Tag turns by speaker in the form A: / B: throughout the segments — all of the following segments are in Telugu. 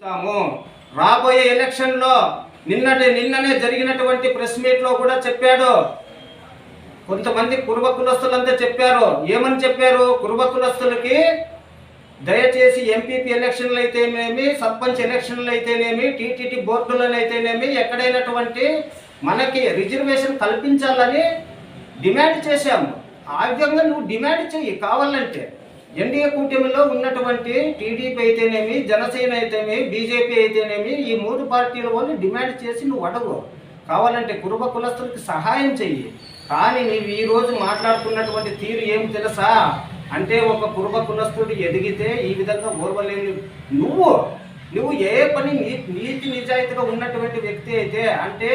A: రాబోయే ఎలక్షన్లో నిన్ననే జరిగినటువంటి ప్రెస్ మీట్లో కూడా చెప్పాడు. కొంతమంది కురుబ కులస్తులంతా చెప్పారు. ఏమని చెప్పారు? కురుబ కులస్తులకి దయచేసి ఎంపీపీ ఎలక్షన్లు అయితేనేమి, సర్పంచ్ ఎలక్షన్లు అయితేనేమి, టీటీడీ బోర్డులను అయితేనేమి ఎక్కడైనటువంటి మనకి రిజర్వేషన్ కల్పించాలని డిమాండ్ చేశాము. ఆ విధంగా నువ్వు డిమాండ్ చెయ్యి కావాలంటే. ఎన్డీఏ కూటమిలో ఉన్నటువంటి టీడీపీ అయితేనేమి, జనసేన అయితేనేమి, బీజేపీ అయితేనేమి ఈ మూడు పార్టీల వాళ్ళు డిమాండ్ చేసి నువ్వు అడుగు. కావాలంటే కురుబ కులస్తులకి సహాయం చెయ్యి. కానీ నీవు ఈరోజు మాట్లాడుతున్నటువంటి తీరు ఏమి తెలుసా అంటే, ఒక కురుబ కులస్తుడు ఎదిగితే ఈ విధంగా ఓర్వలేని నువ్వు ఏ పని నీతి నిజాయితీగా ఉన్నటువంటి వ్యక్తి అయితే అంటే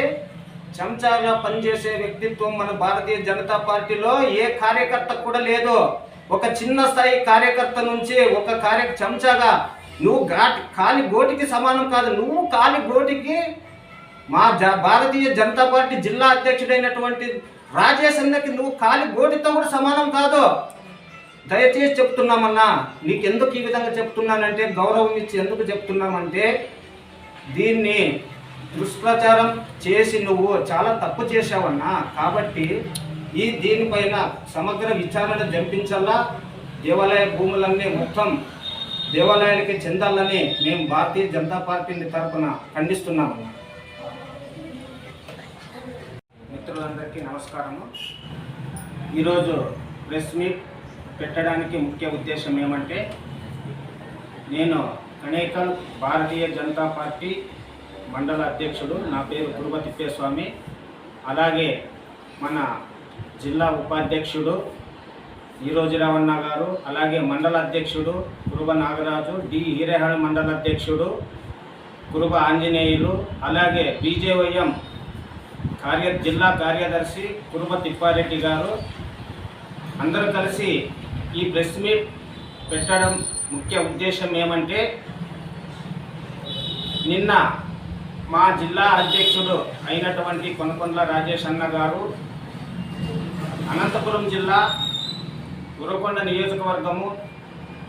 A: చెంచాగా పనిచేసే వ్యక్తిత్వం మన భారతీయ జనతా పార్టీలో ఏ కార్యకర్తకు కూడా లేదు. ఒక చిన్న స్థాయి కార్యకర్త నుంచి ఒక చెంచాగా నువ్వు కాలి గోటికి సమానం కాదు. నువ్వు కాలి గోటికి మా భారతీయ జనతా పార్టీ జిల్లా అధ్యక్షుడైనటువంటి రాజేష్ అన్నకి నువ్వు కాలి గోటితో కూడా సమానం కాదు. దయచేసి చెప్తున్నామన్నా, నీకెందుకు ఈ విధంగా చెప్తున్నానంటే, గౌరవం ఇచ్చి ఎందుకు చెప్తున్నామంటే, దీన్ని దుష్ప్రచారం చేసి నువ్వు చాలా తప్పు చేశావన్నా. కాబట్టి దీనిపైన సమగ్ర విచారణ జరిపించాలా. దేవాలయ భూములన్నీ మొత్తం దేవాలయాలకి చెందాలని మేము భారతీయ జనతా పార్టీ తరఫున ఖండిస్తున్నామన్నా. మిత్రులందరికీ నమస్కారము. ఈరోజు ప్రెస్ మీట్ పెట్టడానికి ముఖ్య ఉద్దేశం ఏమంటే, నేను కనేకల్ భారతీయ జనతా పార్టీ మండల అధ్యక్షుడు. నా పేరు కురుబ తిప్పేస్వామి. అలాగే మన జిల్లా ఉపాధ్యక్షుడు ఈరోజు రావన్న గారు, అలాగే మండల అధ్యక్షుడు కురుబ నాగరాజు, డి హీరేహళ మండల అధ్యక్షుడు కురుబ ఆంజనేయులు, అలాగే బీజేవైఎం జిల్లా కార్యదర్శి కురుబ తిప్పారెడ్డి గారు అందరూ కలిసి ఈ ప్రెస్ మీట్ పెట్టడం ముఖ్య ఉద్దేశం ఏమంటే, నిన్న మా జిల్లా అధ్యక్షుడు అయినటువంటి కొనకొండ్ల రాజేష్ అన్న గారు అనంతపురం జిల్లా గురకొండ నియోజకవర్గము,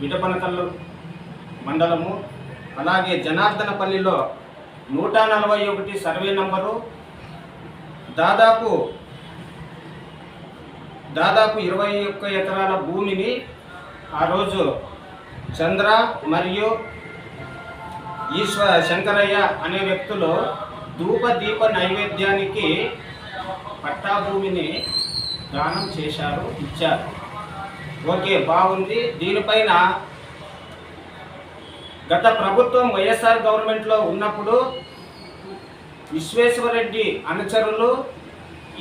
A: విడపనకల్లు మండలము, అలాగే జనార్దనపల్లిలో 141 సర్వే నంబరు దాదాపు 21 ఎకరాల భూమిని ఆ రోజు చంద్ర మరియు శంకరయ్య అనే వ్యక్తులు ధూపదీప నైవేద్యానికి పట్టా భూమిని దానం చేశారు, ఇచ్చారు. ఓకే, బాగుంది. దీనిపైన గత ప్రభుత్వం వైఎస్ఆర్ గవర్నమెంట్లో ఉన్నప్పుడు విశ్వేశ్వరరెడ్డి అనుచరులు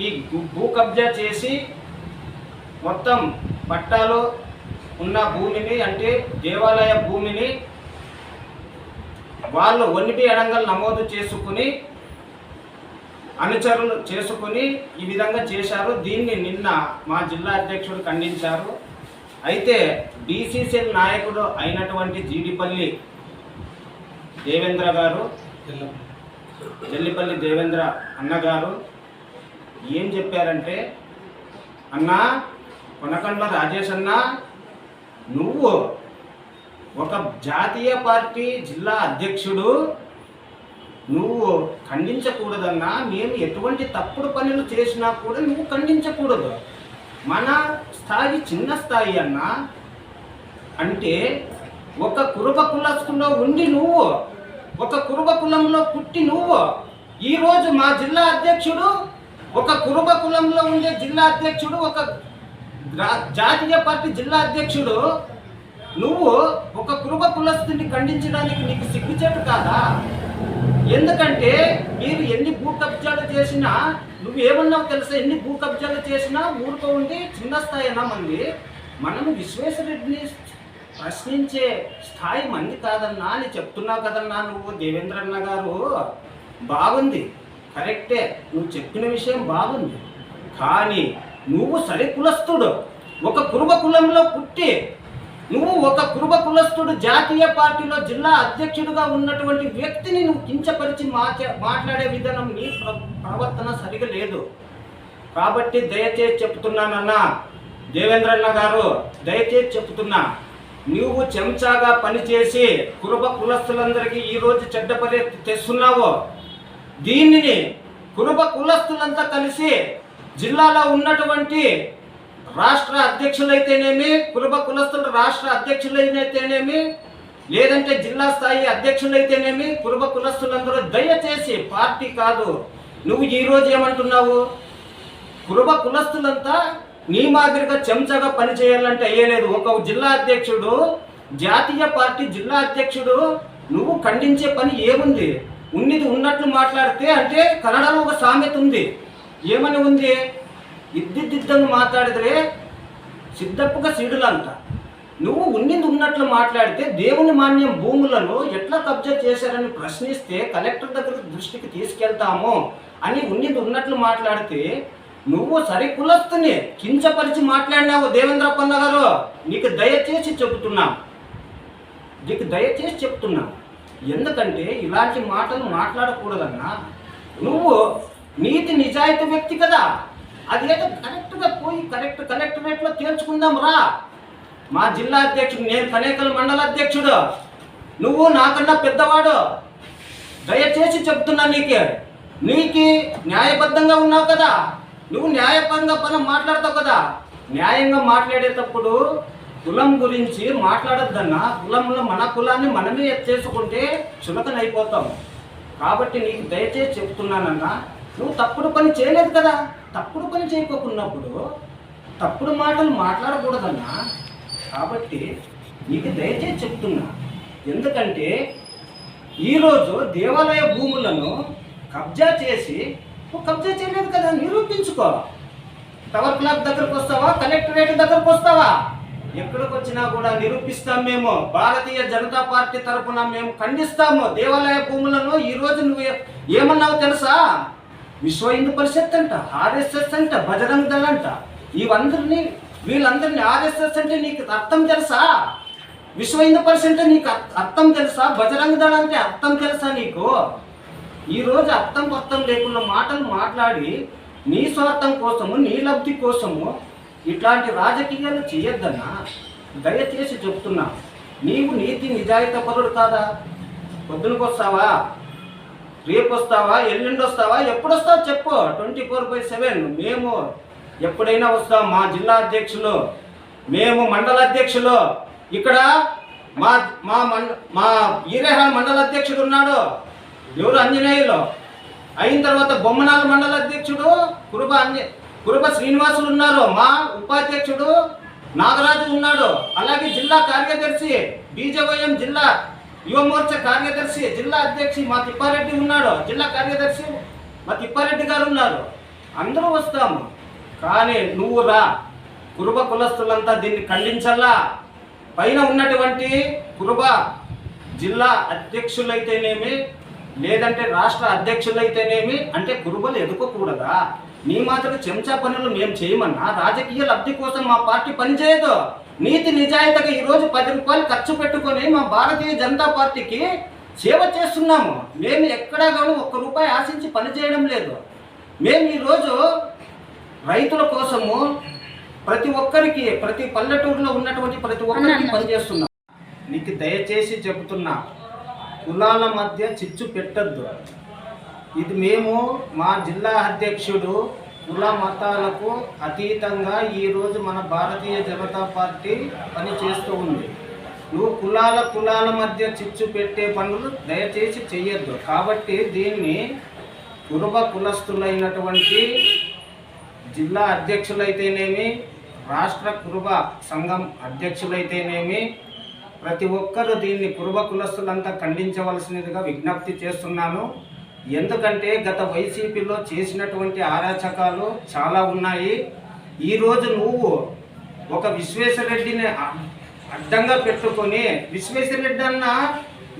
A: ఈ భూ కబ్జా చేసి మొత్తం పట్టాలో ఉన్న భూమిని అంటే దేవాలయ భూమిని వాళ్ళు ఒనిపి అడంగల్ నమోదు చేసుకుని అనుచరులు చేసుకుని ఈ విధంగా చేశారు. దీన్ని నిన్న మా జిల్లా అధ్యక్షుడు ఖండించారు. అయితే బీసీసీఎల్ నాయకుడు అయినటువంటి జీడిపల్లి దేవేంద్ర గారు, జల్లిపల్లి దేవేంద్ర అన్నగారు ఏం చెప్పారంటే, అన్నా కొనకొండ్ల రాజేష్ అన్న, నువ్వు ఒక జాతీయ పార్టీ జిల్లా అధ్యక్షుడు, నువ్వు ఖండించకూడదన్నా. మేము ఎటువంటి తప్పుడు పనులు చేసినా కూడా నువ్వు ఖండించకూడదు. మన స్థాయి చిన్న స్థాయి అన్నా. అంటే ఒక కురుబ కులస్తులో ఉండి నువ్వు, ఒక కురుబ కులంలో పుట్టి నువ్వు ఈరోజు మా జిల్లా అధ్యక్షుడు, ఒక కురుబ కులంలో ఉండే జిల్లా అధ్యక్షుడు, ఒక జాతీయ పార్టీ జిల్లా అధ్యక్షుడు, నువ్వు ఒక కురుబ కులస్తుని ఖండించడానికి నీకు సిగ్గుచేటు కాదా? ఎందుకంటే మీరు ఎన్ని భూ కబ్జాలు చేసినా, నువ్వు ఏమన్నావు తెలుసా, ఎన్ని భూ కబ్జాలు చేసినా ఊరుకో ఉండి చిన్న స్థాయి అన్నా మంది. మనము విశ్వేశ్వరరెడ్డిని ప్రశ్నించే స్థాయి మంది కాదన్నా అని చెప్తున్నావు కదన్నా నువ్వు. దేవేంద్రన్న గారు బాగుంది, కరెక్టే, నువ్వు చెప్పిన విషయం బాగుంది. కానీ నువ్వు సరి కులస్తుడు, ఒక కురుబ కులంలో పుట్టి నువ్వు ఒక కురుబ కులస్తుడు జాతీయ పార్టీలో జిల్లా అధ్యక్షుడిగా ఉన్నటువంటి వ్యక్తిని నువ్వు కించపరిచి మాట్లాడే విధానం, నీ ప్రవర్తన సరిగా లేదు. కాబట్టి దయచేసి చెప్తున్నానన్నా దేవేంద్రన్న గారు, దయచేసి చెప్తున్నా, నువ్వు చెంచాగా పనిచేసి కురుబ కులస్తులందరికీ ఈరోజు చెడ్డ పని తెస్తున్నావు. దీనిని కురుబ కులస్తులంతా కలిసి జిల్లాలో ఉన్నటువంటి రాష్ట్ర అధ్యక్షులైతేనేమి, కురుబ కులస్తుల రాష్ట్ర అధ్యక్షులైతేనేమి, లేదంటే జిల్లా స్థాయి అధ్యక్షులైతేనేమి, కురుబ కులస్తులందరూ దయచేసి పార్టీ కాదు, నువ్వు ఈరోజు ఏమంటున్నావు, కురుబ కులస్తులంతా నీ మాదిరిగా చెంచగా పనిచేయాలంటే అయ్యలేదు. ఒక జిల్లా అధ్యక్షుడు, జాతీయ పార్టీ జిల్లా అధ్యక్షుడు, నువ్వు ఖండించే పని ఏముంది? ఉన్నది ఉన్నట్లు మాట్లాడితే, అంటే కన్నడలో ఒక సామెత ఉంది, ఏమని ఉంది, ఇద్దిద్దంగా మాట్లాడితే సిద్ధప్పుగా సీడులంట. నువ్వు ఉన్నది ఉన్నట్లు మాట్లాడితే దేవుని మాన్యం భూములను ఎట్లా కబ్జా చేశారని ప్రశ్నిస్తే కలెక్టర్ దగ్గరకు దృష్టికి తీసుకెళ్తాము అని ఉన్నది ఉన్నట్లు మాట్లాడితే నువ్వు సరికులస్తుని కించపరిచి మాట్లాడినావు. దేవేంద్రప్పన్న గారు, నీకు దయచేసి చెప్తున్నా, ఎందుకంటే ఇలాంటి మాటలు మాట్లాడకూడదన్నా. నువ్వు నీతి నిజాయితీ వ్యక్తి కదా, అదేదో కరెక్ట్గా పోయి కలెక్టరేట్లో తేల్చుకుందాం రా. మా జిల్లా అధ్యక్షుడు, నేను కనేకల్ మండల అధ్యక్షుడు, నువ్వు నాకన్నా పెద్దవాడు, దయచేసి చెప్తున్నా, నీకు న్యాయబద్ధంగా ఉన్నావు కదా, నువ్వు న్యాయపరంగా పనం మాట్లాడతావు కదా. న్యాయంగా మాట్లాడేటప్పుడు కులం గురించి మాట్లాడొద్దన్నా. కులంలో మన కులాన్ని మనమే చేసుకుంటే చులకనైపోతాం. కాబట్టి నీకు దయచేసి చెప్తున్నానన్నా, నువ్వు తప్పుడు పని చేయలేదు కదా. తప్పుడు పని చేయకోకున్నప్పుడు తప్పుడు మాటలు మాట్లాడకూడదన్నా. కాబట్టి నీకు దయచేసి చెప్తున్నా, ఎందుకంటే ఈరోజు దేవాలయ భూములను కబ్జా చేసి, కబ్జా చేయలేదు కదా, నిరూపించుకో. టవర్ క్లాక్ దగ్గరకు వస్తావా, కలెక్టరేట్ దగ్గరకు వస్తావా, ఎక్కడికి వచ్చినా కూడా నిరూపిస్తాం. మేము భారతీయ జనతా పార్టీ తరఫున మేము ఖండిస్తాము. దేవాలయ భూములను ఈరోజు నువ్వు ఏమన్నావు తెలుసా, విశ్వ హిందూ పరిషత్ అంట, ఆర్ఎస్ఎస్ అంట, బజరంగ్ దళ్ అంట, వీళ్ళందరినీ ఆర్ఎస్ఎస్ అంటే నీకు అర్థం తెలుసా? విశ్వ హిందూ పరిషత్ అంటే నీకు అర్థం తెలుసా? బజరంగ్ దళ్ అంటే అర్థం తెలుసా నీకు? ఈరోజు అర్థం లేకుండా మాటలు మాట్లాడి నీ స్వార్థం కోసము, నీ లబ్ధి కోసము ఇట్లాంటి రాజకీయాలు చేయొద్దన్నా. దయచేసి చెప్తున్నా, నీవు నీతి నిజాయితీ పరుడు కాదా? పొద్దునకు వస్తావా, రేపు వస్తావా, ఎల్లుండి వస్తావా, ఎప్పుడు వస్తావు చెప్పు. 24/7 మేము ఎప్పుడైనా వస్తాం. మా జిల్లా అధ్యక్షులు, మేము మండల అధ్యక్షులు, ఇక్కడ మా ఈరేహాల మండల అధ్యక్షుడు ఉన్నాడు, ఎవరు ఆంజనేయులు, అయిన తర్వాత బొమ్మనాల మండల అధ్యక్షుడు కురుబ శ్రీనివాసులు ఉన్నారు, మా ఉపాధ్యక్షుడు నాగరాజు ఉన్నాడు, అలాగే జిల్లా కార్యదర్శి బీజేవైఎం జిల్లా యువమోర్చా కార్యదర్శి జిల్లా అధ్యక్షి మా తిప్పారెడ్డి ఉన్నాడు, జిల్లా కార్యదర్శి మా తిప్పారెడ్డి గారు ఉన్నారు. అందరూ వస్తాము. కానీ నువ్వు రా, కురుబ కులస్తులంతా దీన్ని ఖండించాలా. పైన ఉన్నటువంటి కురుబ జిల్లా అధ్యక్షులైతేనేమి, లేదంటే రాష్ట్ర అధ్యక్షులైతేనేమి, అంటే కురుబలు ఎదుకోకూడదా? నీ మాత్రం చెంచా పనులు మేము చేయమన్నా. రాజకీయ లబ్ధి కోసం మా పార్టీ పనిచేయదు. నీతి నిజాయితీగా ఈరోజు 10 రూపాయలు ఖర్చు పెట్టుకొని మా భారతీయ జనతా పార్టీకి సేవ చేస్తున్నాము. మేము ఎక్కడా కానీ 1 రూపాయి ఆశించి పనిచేయడం లేదు. మేము ఈరోజు రైతుల కోసము ప్రతి ఒక్కరికి, ప్రతి పల్లెటూరులో ఉన్నటువంటి ప్రతి ఒక్కరికి పనిచేస్తున్నాం. నీకు దయచేసి చెబుతున్నా, కులాల మధ్య చిచ్చు పెట్టద్దు. ఇది మేము మా జిల్లా అధ్యక్షుడు కుల మతాలకు అతీతంగా ఈరోజు మన భారతీయ జనతా పార్టీ పని చేస్తూ ఉంది. నువ్వు కులాల మధ్య చిచ్చు పెట్టే పనులు దయచేసి చెయ్యొద్దు. కాబట్టి దీన్ని కురుబ కులస్తులైనటువంటి జిల్లా అధ్యక్షులైతేనేమి, రాష్ట్ర కురుబ సంఘం అధ్యక్షులైతేనేమి, ప్రతి ఒక్కరూ దీన్ని కురుబ కులస్తులంతా ఖండించవలసినదిగా విజ్ఞప్తి చేస్తున్నాను. ఎందుకంటే గత వైసీపీలో చేసినటువంటి అరాచకాలు చాలా ఉన్నాయి. ఈరోజు నువ్వు ఒక విశ్వేశ్వరరెడ్డిని అడ్డంగా పెట్టుకొని, విశ్వేశ్వరరెడ్డి అన్న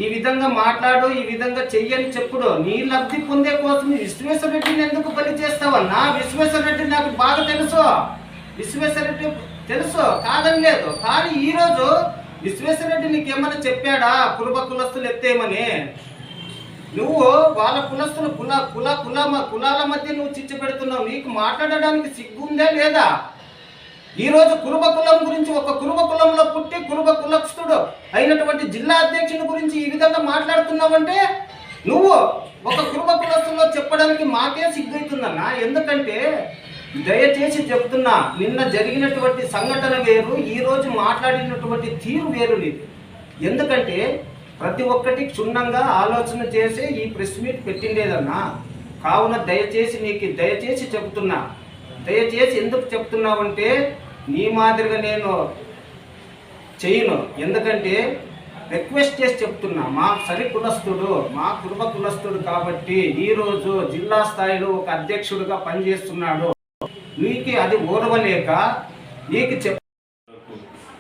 A: ఈ విధంగా మాట్లాడు, ఈ విధంగా చెయ్యని చెప్పుడు, నీ లబ్ధి పొందే కోసం విశ్వేశ్వరరెడ్డిని ఎందుకు బలి చేస్తావన్నా? విశ్వేశ్వరరెడ్డి నాకు బాగా తెలుసు, విశ్వేశ్వరరెడ్డి తెలుసు, కాదని లేదు. కానీ ఈరోజు విశ్వేశ్వరరెడ్డి నీకేమన్నా చెప్పాడా కురుబ కులస్తులు ఎత్తేయమని? నువ్వు వాళ్ళ కులస్తులు కులాల మధ్య నువ్వు చిచ్చు పెడుతున్నావు. నీకు మాట్లాడడానికి సిగ్గుందే లేదా? ఈరోజు కురుబ కులం గురించి, ఒక కురుబ కులంలో పుట్టి కురుబ కులస్థుడు అయినటువంటి జిల్లా అధ్యక్షుని గురించి ఈ విధంగా మాట్లాడుతున్నావంటే నువ్వు ఒక కురుబ కులస్థుల్లో చెప్పడానికి మాకే సిగ్గవుతుందన్నా. ఎందుకంటే దయచేసి చెప్తున్నా, నిన్న జరిగినటువంటి సంఘటన వేరు, ఈరోజు మాట్లాడినటువంటి తీరు వేరు నీది. ఎందుకంటే ప్రతి ఒక్కటి క్షుణ్ణంగా ఆలోచన చేసి ఈ ప్రెస్ మీట్ పెట్టిండేదన్నా. కావున దయచేసి చెప్తున్నా, దయచేసి ఎందుకు చెప్తున్నావంటే నీ మాదిరిగా నేను చేయను. ఎందుకంటే రిక్వెస్ట్ చేసి చెప్తున్నా, మా సరి కులస్థుడు, మా కుటుంబ కులస్థుడు కాబట్టి ఈరోజు జిల్లా స్థాయిలో ఒక అధ్యక్షుడిగా పనిచేస్తున్నాడు. నీకు అది ఓర్వలేక నీకు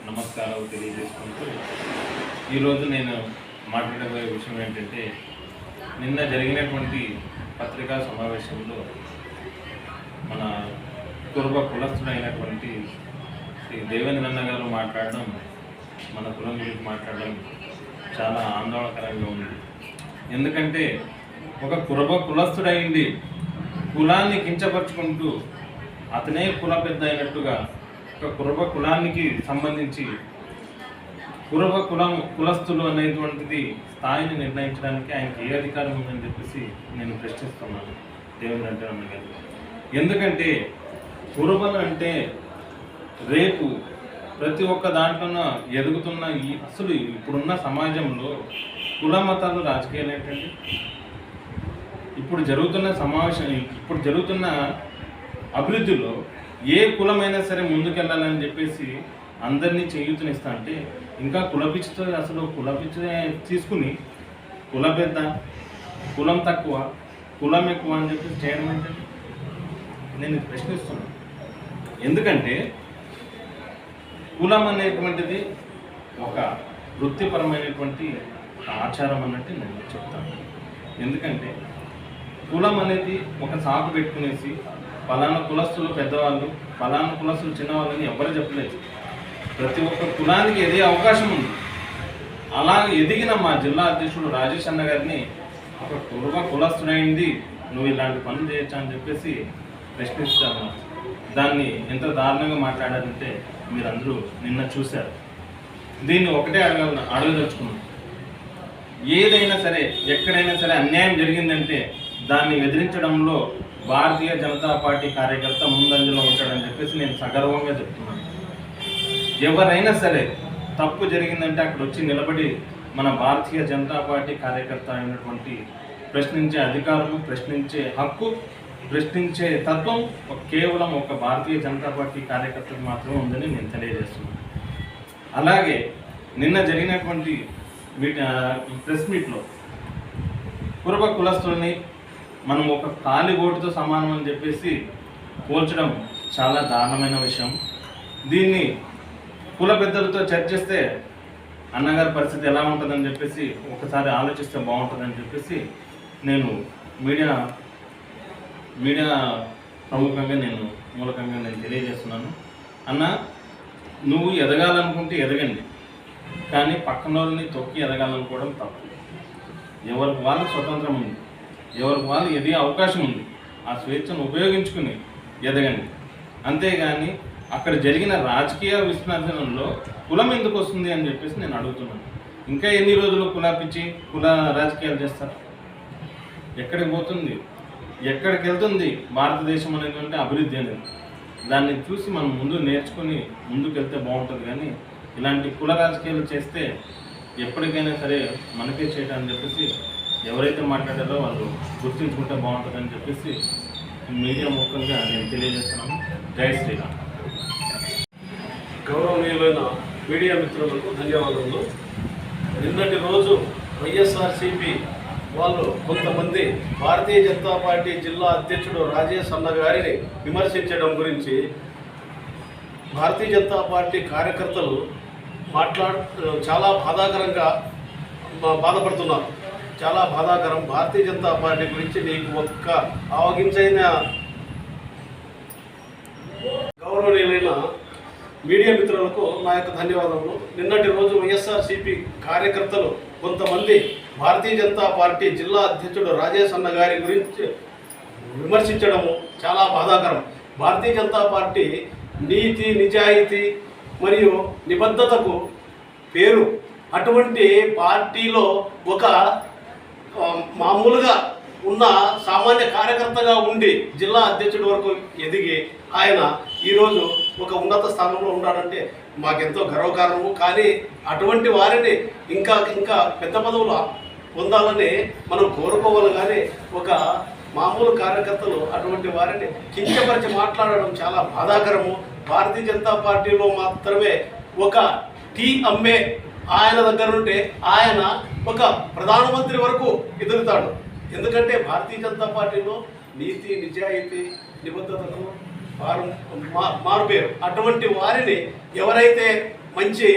B: నమస్కారాలు తెలియజేసుకుంటూ ఈరోజు నేను మాట్లాడబోయే విషయం ఏంటంటే, నిన్న జరిగినటువంటి పత్రికా సమావేశంలో మన కురుబ కులస్థుడైనటువంటి శ్రీ దేవేంద్రన్న గారు మాట్లాడడం, మన కులం గురించి మాట్లాడడం చాలా ఆందోళనకరంగా ఉంది. ఎందుకంటే ఒక కురుబ కులస్థుడైంది కులాన్ని కించపరుచుకుంటూ అతనే కుల పెద్ద అయినట్టుగా ఒక కురుబ కులానికి సంబంధించి కులస్థులు అనేటువంటిది స్థాయిని నిర్ణయించడానికి ఆయనకి ఏ అధికారం ఉందని చెప్పేసి నేను ప్రశ్నిస్తున్నాను దేవేంద్రన్న గారు. ఎందుకంటే కురుబలు అంటే రేపు ప్రతి ఒక్క దాంట్లో ఎదుగుతున్న అసలు ఇప్పుడున్న సమాజంలో కుల మతాలు రాజకీయాలు ఏంటండి? ఇప్పుడు జరుగుతున్న అభివృద్ధిలో ఏ కులమైనా సరే ముందుకెళ్ళాలని చెప్పేసి అందరినీ చేయూతనిస్తా అంటే ఇంకా కులపిచ్చితో అసలు కులపిచ్చి తీసుకుని కుల పెద్ద, కులం తక్కువ, కులం ఎక్కువ అని చెప్పేసి చేయడం ఏంటంటే నేను ప్రశ్నిస్తున్నాను. ఎందుకంటే కులం అనేటువంటిది ఒక వృత్తిపరమైనటువంటి ఆచారం అన్నట్టు నేను చెప్తాను. ఎందుకంటే కులం అనేది ఒక సాకు పెట్టుకునేసి ఫలానా కులస్తులు పెద్దవాళ్ళు, ఫలానా కులస్తులు చిన్నవాళ్ళని ఎవరు చెప్పలేదు. ప్రతి ఒక్క కులానికి ఎదిగే అవకాశం ఉంది. అలా ఎదిగిన మా జిల్లా అధ్యక్షుడు రాజేష్ అన్న గారిని ఒక కురుబ కులస్తుడైంది నువ్వు ఇలాంటి పనులు చేయొచ్చా అని చెప్పేసి ప్రశ్నిస్తాను. దాన్ని ఎంత దారుణంగా మాట్లాడారంటే మీరందరూ నిన్న చూశారు. దీన్ని ఒకటే అడగదలుచుకున్నాం. ఏదైనా సరే, ఎక్కడైనా సరే అన్యాయం జరిగిందంటే దాన్ని ఎదిరించడంలో భారతీయ జనతా పార్టీ కార్యకర్త ముందంజలో ఉంటాడని చెప్పేసి నేను సగర్వంగా చెప్తున్నాను. ఎవరైనా సరే తప్పు జరిగిందంటే అక్కడ వచ్చి నిలబడి మన భారతీయ జనతా పార్టీ కార్యకర్త అయినటువంటి ప్రశ్నించే అధికారము, ప్రశ్నించే హక్కు, ప్రశ్నించే తత్వం కేవలం ఒక భారతీయ జనతా పార్టీ కార్యకర్తకు మాత్రమే ఉందని నేను తెలియజేస్తున్నాను. అలాగే నిన్న జరిగినటువంటి ప్రెస్ మీట్లో కురుబ కులస్తుల్ని మనం ఒక ఖాళీ ఓటుతో సమానం అని చెప్పేసి పోల్చడం చాలా దారుణమైన విషయం. దీన్ని కుల పెద్దలతో చర్చిస్తే అన్నగారి పరిస్థితి ఎలా ఉంటుందని చెప్పేసి ఒకసారి ఆలోచిస్తే బాగుంటుందని చెప్పేసి నేను మీడియా మూలకంగా నేను తెలియజేస్తున్నాను. అన్న, నువ్వు ఎదగాలనుకుంటే ఎదగండి, కానీ పక్కన వాళ్ళని తొక్కి ఎదగాలనుకోవడం తప్పు. ఎవరికి వాళ్ళు స్వతంత్రం ఉంది, ఎవరికి వాళ్ళు ఎదిగే అవకాశం ఉంది. ఆ స్వేచ్ఛను ఉపయోగించుకుని ఎదగండి. అంతేగాని అక్కడ జరిగిన రాజకీయ విశ్లేషణలో కులం ఎందుకు వస్తుంది అని చెప్పేసి నేను అడుగుతున్నాను. ఇంకా ఎన్ని రోజులు కులాపిచ్చి కుల రాజకీయాలు చేస్తారు? ఎక్కడికి పోతుంది, ఎక్కడికి వెళ్తుంది భారతదేశం అనేటువంటి అభివృద్ధి అనేది? దాన్ని చూసి మనం ముందు నేర్చుకుని ముందుకు వెళ్తే బాగుంటుంది. కానీ ఇలాంటి కుల రాజకీయాలు చేస్తే ఎప్పటికైనా సరే మనకే చేయటాన్ని చెప్పేసి ఎవరైతే మాట్లాడారో వాళ్ళు గుర్తించుకుంటే బాగుంటుందని చెప్పేసి మీడియా ముఖ్యంగా నేను తెలియజేస్తున్నాను. జై శ్రీరామ్.
C: గౌరవనీయులైన మీడియా మిత్రులకు ధన్యవాదాలు. నిన్నటి రోజు వైఎస్ఆర్సీపీ వాళ్ళు కొంతమంది భారతీయ జనతా పార్టీ జిల్లా అధ్యక్షుడు రాజేష్ అన్న గారిని విమర్శించడం గురించి భారతీయ జనతా పార్టీ కార్యకర్తలు చాలా బాధపడుతున్నారు. చాలా బాధాకరం. భారతీయ జనతా పార్టీ గురించి నీకు ఒక్క ఆవగించైన గౌరవనీయులైన మీడియా మిత్రులకు నా యొక్క ధన్యవాదములు. నిన్నటి రోజు వైఎస్ఆర్సీపీ కార్యకర్తలు కొంతమంది భారతీయ జనతా పార్టీ జిల్లా అధ్యక్షుడు రాజేష్ అన్న గారి గురించి విమర్శించడము చాలా బాధాకరం. భారతీయ జనతా పార్టీ నీతి నిజాయితీ మరియు నిబద్ధతకు పేరు. అటువంటి పార్టీలో ఒక మామూలుగా ఉన్న సామాన్య కార్యకర్తగా ఉండి జిల్లా అధ్యక్షుడి వరకు ఎదిగి ఆయన ఈరోజు ఒక ఉన్నత స్థానంలో ఉన్నాడంటే మాకెంతో గర్వకారణము. కానీ అటువంటి వారిని ఇంకా ఇంకా పెద్ద పదవులు పొందాలని మనం కోరుకోవాలి. కానీ ఒక మామూలు కార్యకర్తలు అటువంటి వారిని కించపరిచి మాట్లాడడం చాలా బాధాకరము. భారతీయ జనతా పార్టీలో మాత్రమే ఒక టీ అమ్మే ఆయన దగ్గర ఉంటే ఆయన ఒక ప్రధానమంత్రి వరకు ఎదుగుతాడు. ఎందుకంటే భారతీయ జనతా పార్టీలో నీతి నిజాయితీ నిబద్ధతకు మారుపేరు. అటువంటి వారిని ఎవరైతే మంచి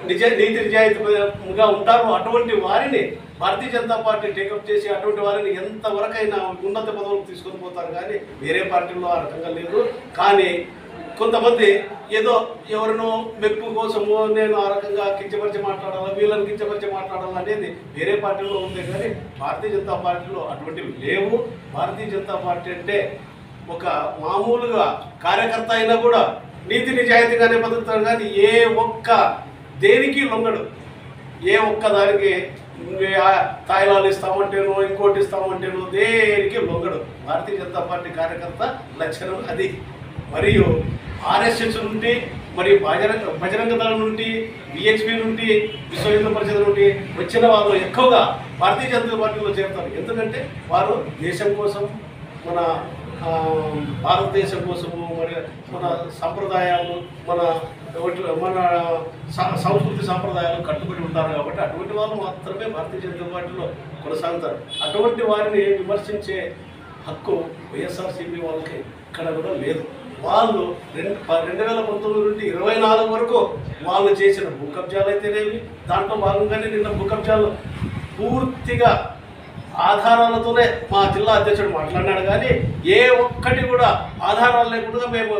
C: నీతి నిజాయితీగా ఉంటారో అటువంటి వారిని భారతీయ జనతా పార్టీ టేకప్ చేసి అటువంటి వారిని ఎంతవరకైనా ఉన్నత పదవులకు తీసుకొని పోతారు. కానీ వేరే పార్టీల్లో ఆ రకంగా లేదు. కానీ కొంతమంది ఏదో ఎవరినో మెప్పు కోసమో నేను ఆ రకంగా కించపరిచి మాట్లాడాలా, వీళ్ళని కించపరిచి మాట్లాడాలా అనేది వేరే పార్టీలో ఉంది. కానీ భారతీయ జనతా పార్టీలో అటువంటివి లేవు. భారతీయ జనతా పార్టీ అంటే ఒక మామూలుగా కార్యకర్త అయినా కూడా నీతి నిజాయితీగానే బతుకుతాడు. కానీ ఏ ఒక్క దేనికి లొంగడు. ఏ ఒక్క దానికి తాయిలాలు ఇస్తామంటేనో ఇంకోటి ఇస్తామంటేనో దేనికి లొంగడు. భారతీయ జనతా పార్టీ కార్యకర్త లక్షణం అది. మరియు ఆర్ఎస్ఎస్ నుండి మరియు బజరంగ దళం నుండి బిహెచ్పి నుండి విశ్వ హిందూ పరిషత్ నుండి వచ్చిన వాళ్ళు ఎక్కువగా భారతీయ జనతా పార్టీలో చేరుతారు. ఎందుకంటే వారు దేశం కోసం, మన భారతదేశం కోసము, మరి మన సంప్రదాయాలు, మన సంస్కృతి సాంప్రదాయాలు కట్టుబడి ఉంటారు. కాబట్టి అటువంటి వాళ్ళు మాత్రమే భారతీయ జనతా పార్టీలో కొనసాగుతారు. అటువంటి వారిని విమర్శించే హక్కు వైఎస్ఆర్సీపీ వాళ్ళకి ఇక్కడ కూడా లేదు. వాళ్ళు 2019 నుండి 24 వరకు వాళ్ళు చేసిన భూ కబ్జాలు అయితేనేవి, దాంట్లో భాగంగానే నిన్న భూ కబ్జాలు పూర్తిగా ఆధారాలతోనే మా జిల్లా అధ్యక్షుడు మాట్లాడినాడు. కానీ ఏ ఒక్కటి కూడా ఆధారాలు లేకుండా మేము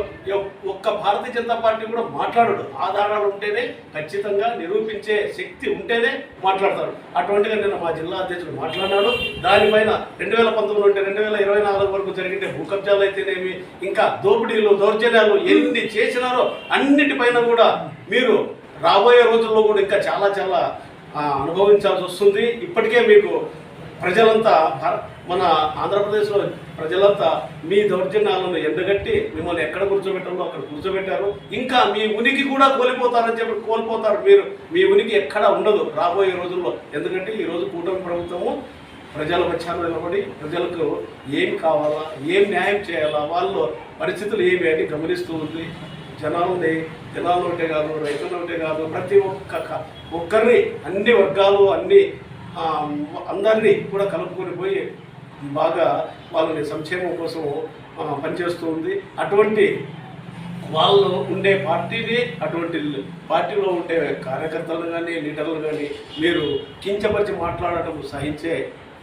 C: ఒక్క భారతీయ జనతా పార్టీ కూడా మాట్లాడడు. ఆధారాలు ఉంటేనే, ఖచ్చితంగా నిరూపించే శక్తి ఉంటేనే మాట్లాడతారు. అటువంటిగా నిన్న మా జిల్లా అధ్యక్షుడు మాట్లాడినాడు. దానిపైన 2019 నుండి 2024 వరకు జరిగిన భూ కబ్జాలు అయితేనేమి, ఇంకా దోపిడీలు దౌర్జన్యాలు ఎన్ని చేసినారో అన్నిటిపైన కూడా మీరు రాబోయే రోజుల్లో కూడా ఇంకా చాలా చాలా అనుభవించాల్సి వస్తుంది. ఇప్పటికే మీకు ప్రజలంతా, మన ఆంధ్రప్రదేశ్లో ప్రజలంతా మీ దౌర్జన్యాలను ఎండగట్టి మిమ్మల్ని ఎక్కడ కూర్చోబెట్టాలో అక్కడ కూర్చోబెట్టారు. ఇంకా మీ ఉనికి కూడా కోల్పోతారని చెప్పి కోల్పోతారు. మీరు మీ ఉనికి ఎక్కడ ఉండదు రాబోయే రోజుల్లో. ఎందుకంటే ఈరోజు కూటమి ప్రభుత్వము ప్రజల పక్షాన నిలబడి ప్రజలకు ఏం కావాలా, ఏం న్యాయం చేయాలా, వాళ్ళ పరిస్థితులు ఏమి అని గమనిస్తూ ఉంది. జనాలు ఒకటే కాదు, రైతులు ఒకటే కాదు, ప్రతి ఒక్కరిని అన్ని వర్గాలు అందరినీ కూడా కలుపుకొని పోయి బాగా వాళ్ళని సంక్షేమం కోసం పనిచేస్తూ ఉంది. అటువంటి వాళ్ళు ఉండే పార్టీని, అటువంటి పార్టీలో ఉండే కార్యకర్తలను కానీ లీడర్లు కానీ మీరు కించపరిచి మాట్లాడటం సహించే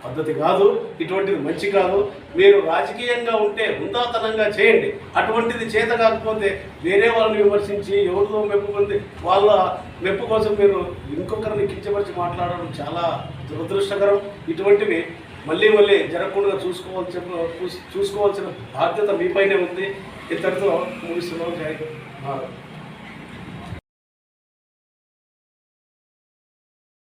C: పద్ధతి కాదు. ఇటువంటిది మంచి కాదు. మీరు రాజకీయంగా ఉంటే హుందాతనంగా చేయండి. అటువంటిది చేత కాకపోతే వేరే వాళ్ళని విమర్శించి ఎవరితో మెప్పు పొంది వాళ్ళ మెప్పు కోసం మీరు ఇంకొకరిని కించపరిచి మాట్లాడడం చాలా దురదృష్టకరం. ఇటువంటివి మళ్ళీ జరగకుండా చూసుకోవాల్సిన బాధ్యత మీపైనే ఉంది. ఇంతటితో ముగిస్తున్నాం. జై భారత్.